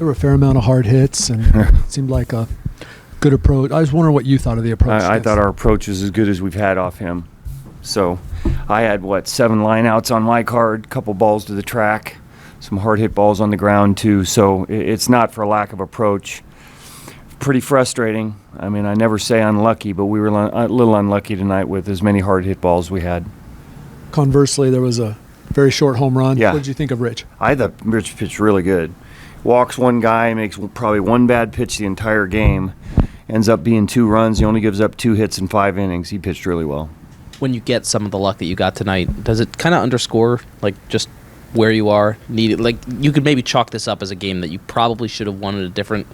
There were a fair amount of hard hits, and it seemed like a good approach. I was wondering what you thought of the approach. I thought our approach was as good as we've had off him. So I had, 7 lineouts on my card, couple balls to the track, some hard hit balls on the ground too. So it's not for a lack of approach. Pretty frustrating. I mean, I never say unlucky, but we were a little unlucky tonight with as many hard hit balls we had. Conversely, there was a very short home run. Yeah. What did you think of Rich? I thought Rich pitched really good. Walks one guy, makes probably one bad pitch the entire game, ends up being 2 runs. He only gives up 2 hits in 5 innings. He pitched really well. When you get some of the luck that you got tonight, does it kind of underscore just where you are needed? Like, you could maybe chalk this up as a game that you probably should have won at a different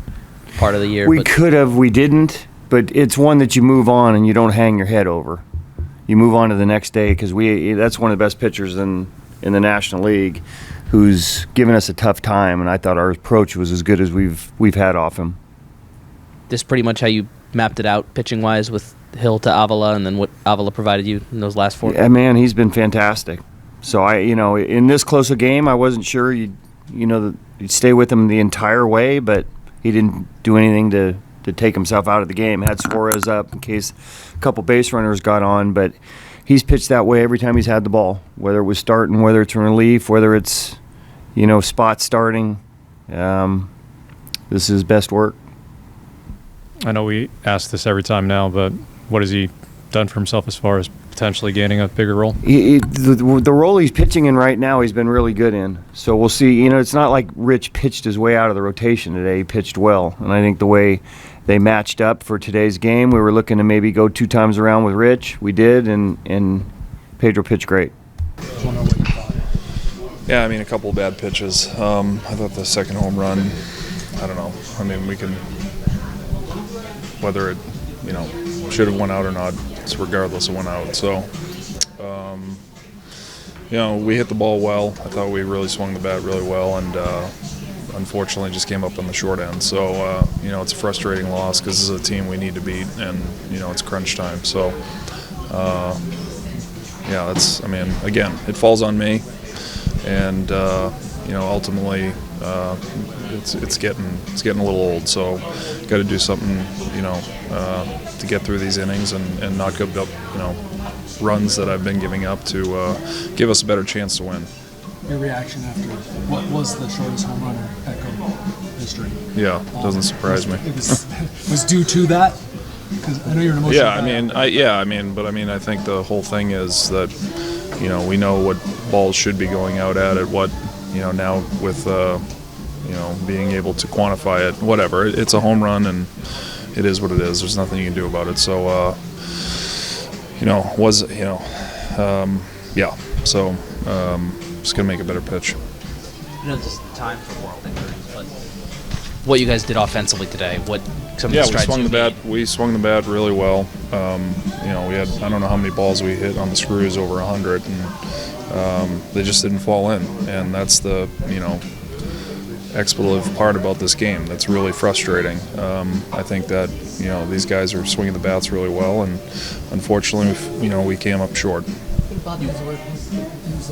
part of the year. We could have, we didn't, but it's one that you move on and you don't hang your head over. You move on to the next day because that's one of the best pitchers in the National League, who's given us a tough time, and I thought our approach was as good as we've had off him. This pretty much how you mapped it out pitching wise with Hill to Avila, and then what Avila provided you in those last 4. Yeah, man, he's been fantastic. So in this close a game, I wasn't sure you'd stay with him the entire way, but he didn't do anything to take himself out of the game. Had Suarez up in case a couple base runners got on, but he's pitched that way every time he's had the ball, whether it was starting, whether it's in relief, whether it's spot starting. This is his best work. I know we ask this every time now, but what has he done for himself as far as potentially gaining a bigger role? The role he's pitching in right now, he's been really good in. So we'll see. It's not like Rich pitched his way out of the rotation today. He pitched well. And I think the way they matched up for today's game, we were looking to maybe go 2 times around with Rich. We did, and Pedro pitched great. Yeah, I mean, a couple of bad pitches. I thought the second home run, I don't know. I mean, we can, whether it, should have went out or not, it's regardless of went out. So, we hit the ball well. I thought we really swung the bat really well, and unfortunately just came up on the short end. So, it's a frustrating loss because this is a team we need to beat, and, it's crunch time. So, again, it falls on me. And ultimately, it's getting a little old. So, got to do something, to get through these innings and not give up, runs that I've been giving up to give us a better chance to win. Your reaction after what was the shortest home run in Petco history? Yeah, doesn't surprise me. It was due to that. Because I know you're an emotional guy. But I think the whole thing is that. We know what balls should be going out at what, now with, being able to quantify it, whatever. It's a home run, and it is what it is. There's nothing you can do about it. So, So, just going to make a better pitch. Just time for world injuries, but what you guys did offensively today, we swung the bat really well. We had, I don't know how many balls we hit on the screws, over 100, and they just didn't fall in. And that's the, expletive part about this game that's really frustrating. I think that, these guys are swinging the bats really well, and unfortunately, we came up short. I think Bob used the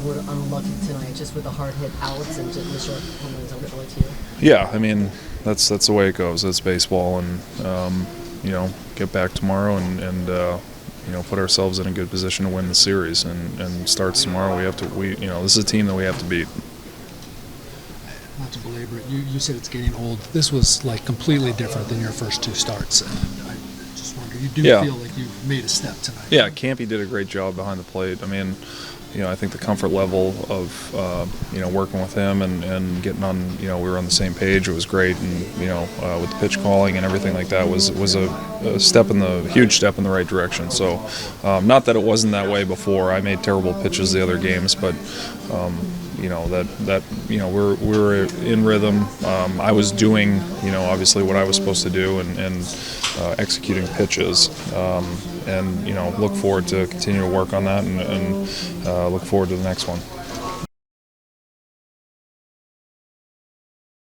word unlucky tonight, just with the hard hit outs and just the short home runs unlucky too. Yeah, I mean, that's the way it goes. It's baseball, and get back tomorrow and put ourselves in a good position to win the series. And starts tomorrow. This is a team that we have to beat. Not to belabor it, you said it's getting old. This was completely different than your first 2 starts. And I just wonder, you do feel like you've made a step tonight. Yeah, Campy did a great job behind the plate. I mean, I think the comfort level of working with him and getting on, we were on the same page. It was great, and with the pitch calling and everything like that was a huge step in the right direction. So, not that it wasn't that way before. I made terrible pitches the other games, but we were in rhythm. I was doing obviously what I was supposed to do and executing pitches, and look forward to continue to work on that and look forward to the next one.